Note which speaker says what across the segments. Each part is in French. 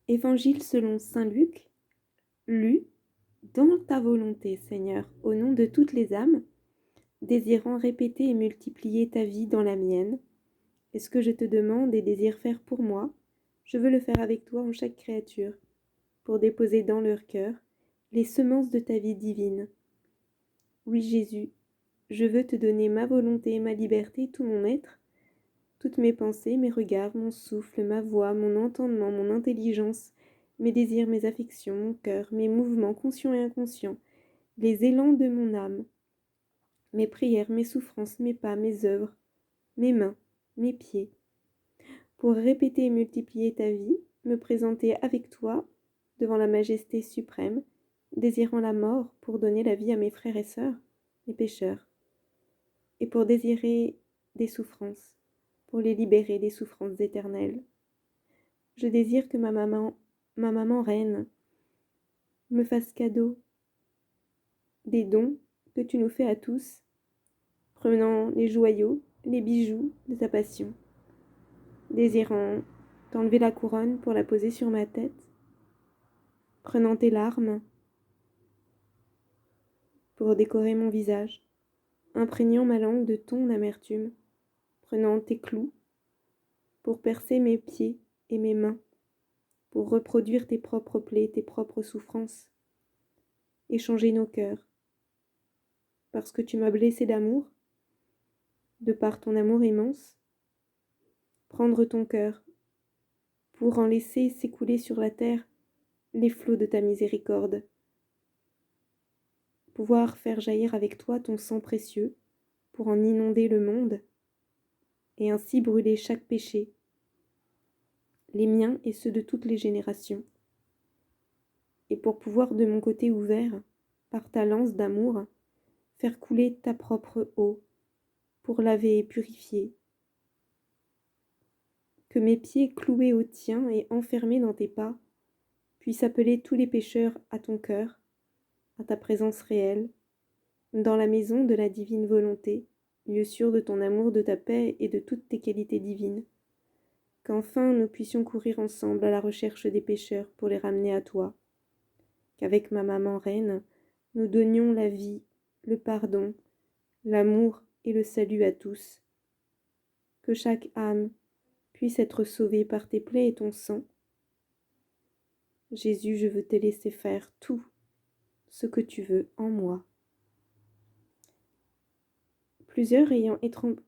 Speaker 1: Évangile selon saint Luc, lu dans ta volonté, Seigneur, au nom de toutes les âmes, désirant répéter et multiplier ta vie dans la mienne. Et ce que je te demande et désire faire pour moi, je veux le faire avec toi en chaque créature, pour déposer dans leur cœur les semences de ta vie divine. Oui, Jésus, je veux te donner ma volonté, ma liberté, tout mon être, toutes mes pensées, mes regards, mon souffle, ma voix, mon entendement, mon intelligence, mes désirs, mes affections, mon cœur, mes mouvements conscients et inconscients, les élans de mon âme, mes prières, mes souffrances, mes pas, mes œuvres, mes mains, mes pieds, pour répéter et multiplier ta vie, me présenter avec toi devant la majesté suprême, désirant la mort pour donner la vie à mes frères et sœurs, les pécheurs, et pour désirer des souffrances, pour les libérer des souffrances éternelles. Je désire que ma maman reine, me fasse cadeau des dons que tu nous fais à tous, prenant les joyaux, les bijoux de ta passion, désirant t'enlever la couronne pour la poser sur ma tête, prenant tes larmes pour décorer mon visage, imprégnant ma langue de ton amertume, prenant tes clous pour percer mes pieds et mes mains, pour reproduire tes propres plaies, tes propres souffrances, échanger nos cœurs, parce que tu m'as blessé d'amour, de par ton amour immense, prendre ton cœur, pour en laisser s'écouler sur la terre les flots de ta miséricorde, pouvoir faire jaillir avec toi ton sang précieux, pour en inonder le monde, et ainsi brûler chaque péché, les miens et ceux de toutes les générations, et pour pouvoir de mon côté ouvert, par ta lance d'amour, faire couler ta propre eau, pour laver et purifier, que mes pieds cloués au tien et enfermés dans tes pas puissent appeler tous les pécheurs à ton cœur, à ta présence réelle, dans la maison de la divine volonté, lieu sûr de ton amour, de ta paix et de toutes tes qualités divines, qu'enfin nous puissions courir ensemble à la recherche des pécheurs pour les ramener à toi, qu'avec ma maman reine, nous donnions la vie, le pardon, l'amour et le salut à tous, que chaque âme puisse être sauvée par tes plaies et ton sang. Jésus, je veux te laisser faire tout ce que tu veux en moi. Plusieurs ayant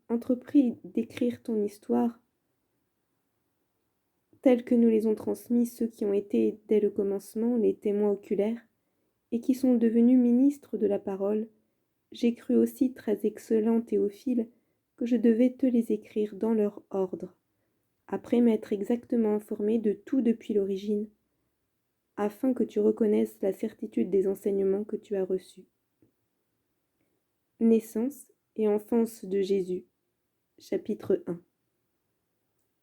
Speaker 1: entrepris d'écrire ton histoire, tels que nous les ont transmis ceux qui ont été dès le commencement les témoins oculaires, et qui sont devenus ministres de la parole, j'ai cru aussi, très excellent Théophile, que je devais te les écrire dans leur ordre, après m'être exactement informé de tout depuis l'origine, afin que tu reconnaisses la certitude des enseignements que tu as reçus. Naissance et enfance de Jésus, chapitre 1.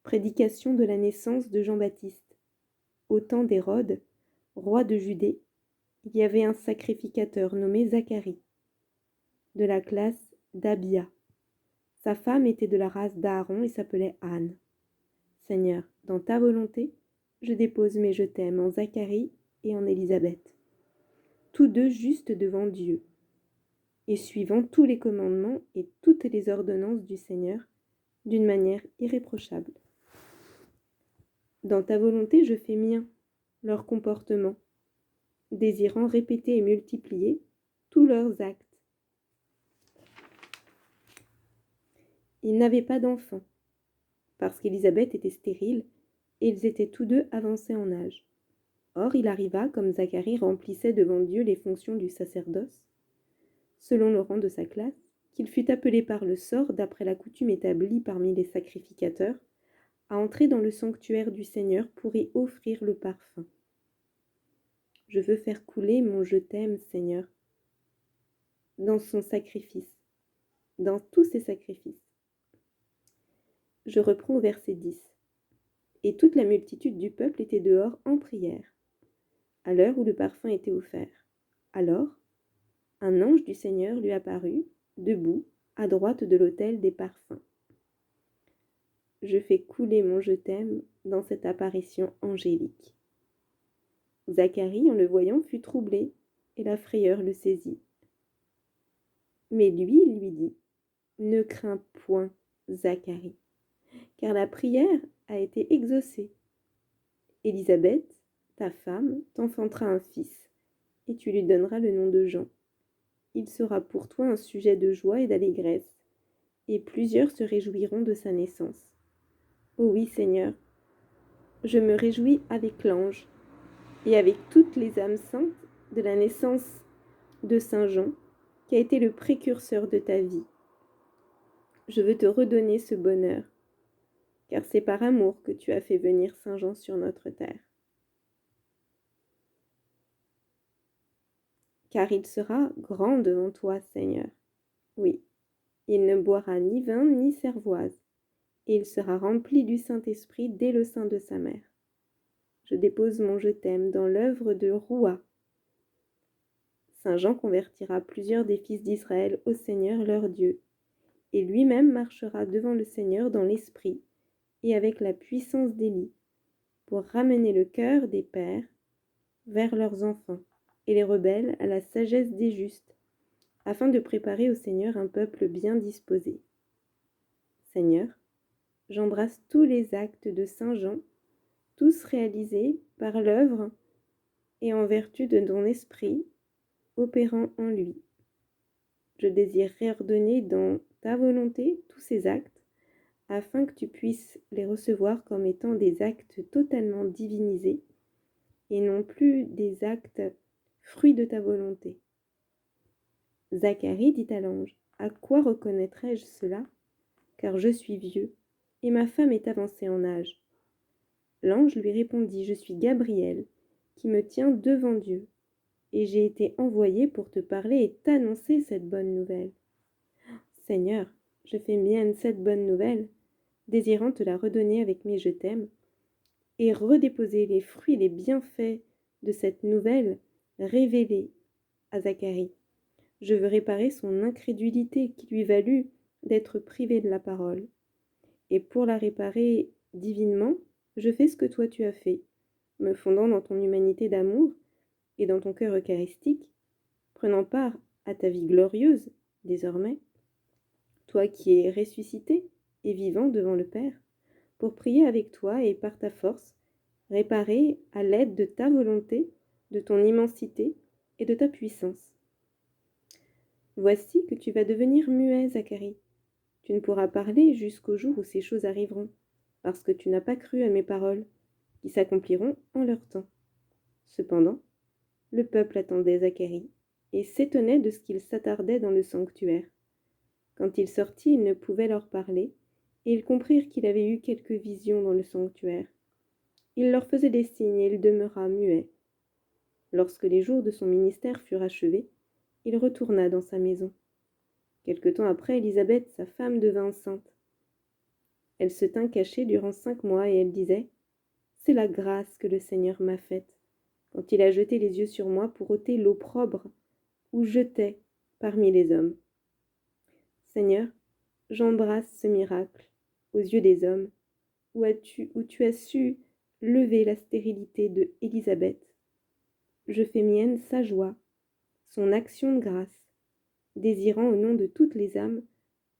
Speaker 1: Prédication de la naissance de Jean-Baptiste. Au temps d'Hérode, roi de Judée, il y avait un sacrificateur nommé Zacharie, de la classe d'Abia. Sa femme était de la race d'Aaron et s'appelait Anne. Seigneur, dans ta volonté, je dépose mes je t'aime en Zacharie et en Élisabeth, tous deux justes devant Dieu, et suivant tous les commandements et toutes les ordonnances du Seigneur, d'une manière irréprochable. Dans ta volonté, je fais mien leur comportement, désirant répéter et multiplier tous leurs actes. Ils n'avaient pas d'enfants, parce qu'Élisabeth était stérile, et ils étaient tous deux avancés en âge. Or il arriva, comme Zacharie remplissait devant Dieu les fonctions du sacerdoce, selon le rang de sa classe, qu'il fut appelé par le sort, d'après la coutume établie parmi les sacrificateurs, à entrer dans le sanctuaire du Seigneur pour y offrir le parfum. Je veux faire couler mon je t'aime, Seigneur, dans son sacrifice, dans tous ses sacrifices. Je reprends au verset 10. Et toute la multitude du peuple était dehors en prière, à l'heure où le parfum était offert. Alors, un ange du Seigneur lui apparut, debout, à droite de l'autel des parfums. Je fais couler mon je t'aime dans cette apparition angélique. Zacharie, en le voyant, fut troublé, et la frayeur le saisit. Mais lui dit, « Ne crains point, Zacharie, car la prière a été exaucée. Élisabeth, ta femme, t'enfantera un fils, et tu lui donneras le nom de Jean. Il sera pour toi un sujet de joie et d'allégresse, et plusieurs se réjouiront de sa naissance. Oh oui, Seigneur, je me réjouis avec l'ange et avec toutes les âmes saintes de la naissance de Saint Jean, qui a été le précurseur de ta vie. Je veux te redonner ce bonheur, car c'est par amour que tu as fait venir Saint Jean sur notre terre. Car il sera grand devant toi, Seigneur. Oui, il ne boira ni vin ni cervoise, et il sera rempli du Saint-Esprit dès le sein de sa mère. Je dépose mon je t'aime dans l'œuvre de Roua. Saint Jean convertira plusieurs des fils d'Israël au Seigneur leur Dieu, et lui-même marchera devant le Seigneur dans l'esprit et avec la puissance d'Élie, pour ramener le cœur des pères vers leurs enfants, et les rebelles à la sagesse des justes, afin de préparer au Seigneur un peuple bien disposé. Seigneur, j'embrasse tous les actes de Saint Jean, tous réalisés par l'œuvre et en vertu de ton esprit opérant en lui. Je désire réordonner dans ta volonté tous ces actes, afin que tu puisses les recevoir comme étant des actes totalement divinisés et non plus des actes fruits de ta volonté. Zacharie dit à l'ange, « À quoi reconnaîtrai-je cela? Car je suis vieux, et ma femme est avancée en âge. » L'ange lui répondit, « Je suis Gabriel, qui me tient devant Dieu, et j'ai été envoyé pour te parler et t'annoncer cette bonne nouvelle. Seigneur, je fais mienne cette bonne nouvelle, désirant te la redonner avec mes je t'aime, et redéposer les fruits et les bienfaits de cette nouvelle révélée à Zacharie. Je veux réparer son incrédulité qui lui valut d'être privé de la parole. Et pour la réparer divinement, je fais ce que toi tu as fait, me fondant dans ton humanité d'amour et dans ton cœur eucharistique, prenant part à ta vie glorieuse désormais, toi qui es ressuscité et vivant devant le Père, pour prier avec toi et par ta force, réparer à l'aide de ta volonté, de ton immensité et de ta puissance. Voici que tu vas devenir muet, Zacharie. Tu ne pourras parler jusqu'au jour où ces choses arriveront, parce que tu n'as pas cru à mes paroles, qui s'accompliront en leur temps. Cependant, le peuple attendait Zacharie, et s'étonnait de ce qu'il s'attardait dans le sanctuaire. Quand il sortit, il ne pouvait leur parler, et ils comprirent qu'il avait eu quelques visions dans le sanctuaire. Il leur faisait des signes, et il demeura muet. Lorsque les jours de son ministère furent achevés, il retourna dans sa maison. Quelque temps après, Élisabeth, sa femme, devint enceinte. Elle se tint cachée durant 5 mois, et elle disait, « C'est la grâce que le Seigneur m'a faite, quand il a jeté les yeux sur moi pour ôter l'opprobre où j'étais parmi les hommes. Seigneur, j'embrasse ce miracle aux yeux des hommes, où tu as su lever la stérilité de Élisabeth. Je fais mienne sa joie, son action de grâce, désirant au nom de toutes les âmes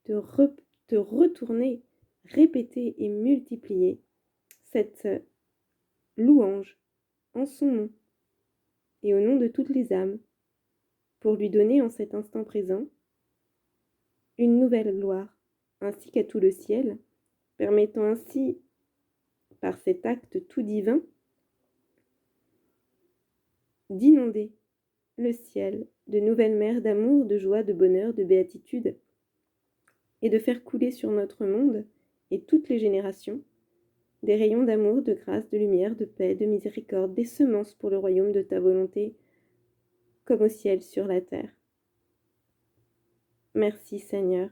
Speaker 1: te retourner, répéter et multiplier cette louange en son nom et au nom de toutes les âmes, pour lui donner en cet instant présent une nouvelle gloire, ainsi qu'à tout le ciel, permettant ainsi, par cet acte tout divin, d'inonder le ciel de nouvelles mers d'amour, de joie, de bonheur, de béatitude, et de faire couler sur notre monde et toutes les générations des rayons d'amour, de grâce, de lumière, de paix, de miséricorde, des semences pour le royaume de ta volonté, comme au ciel sur la terre. Merci Seigneur.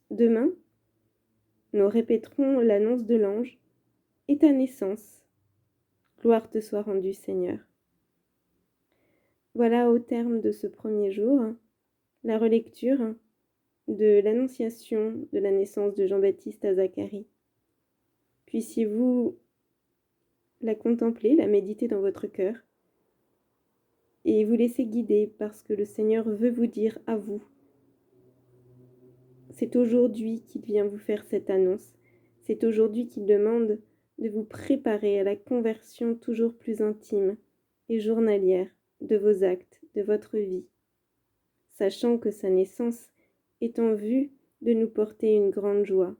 Speaker 1: Demain, nous répéterons l'annonce de l'ange et ta naissance. Gloire te soit rendue, Seigneur. Voilà au terme de ce premier jour, la relecture de l'annonciation de la naissance de Jean-Baptiste à Zacharie. Puissiez-vous la contempler, la méditer dans votre cœur, et vous laisser guider parce que le Seigneur veut vous dire à vous. C'est aujourd'hui qu'il vient vous faire cette annonce. C'est aujourd'hui qu'il demande de vous préparer à la conversion toujours plus intime et journalière de vos actes, de votre vie, sachant que sa naissance est en vue de nous porter une grande joie,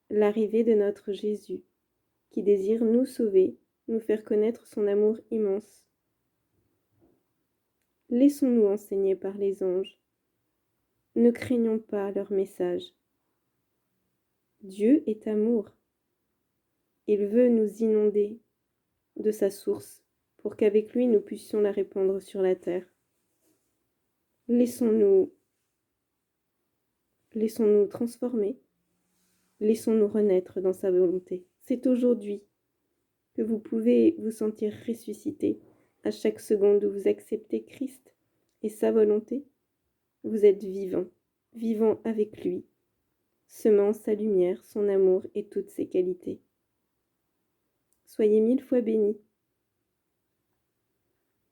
Speaker 1: l'arrivée de notre Jésus, qui désire nous sauver, nous faire connaître son amour immense. Laissons-nous enseigner par les anges. Ne craignons pas leur message. Dieu est amour. Il veut nous inonder de sa source pour qu'avec lui nous puissions la répandre sur la terre. Laissons-nous transformer, laissons-nous renaître dans sa volonté. C'est aujourd'hui que vous pouvez vous sentir ressuscité à chaque seconde où vous acceptez Christ et sa volonté. Vous êtes vivant, vivant avec lui, semant sa lumière, son amour et toutes ses qualités. Soyez 1000 fois bénis.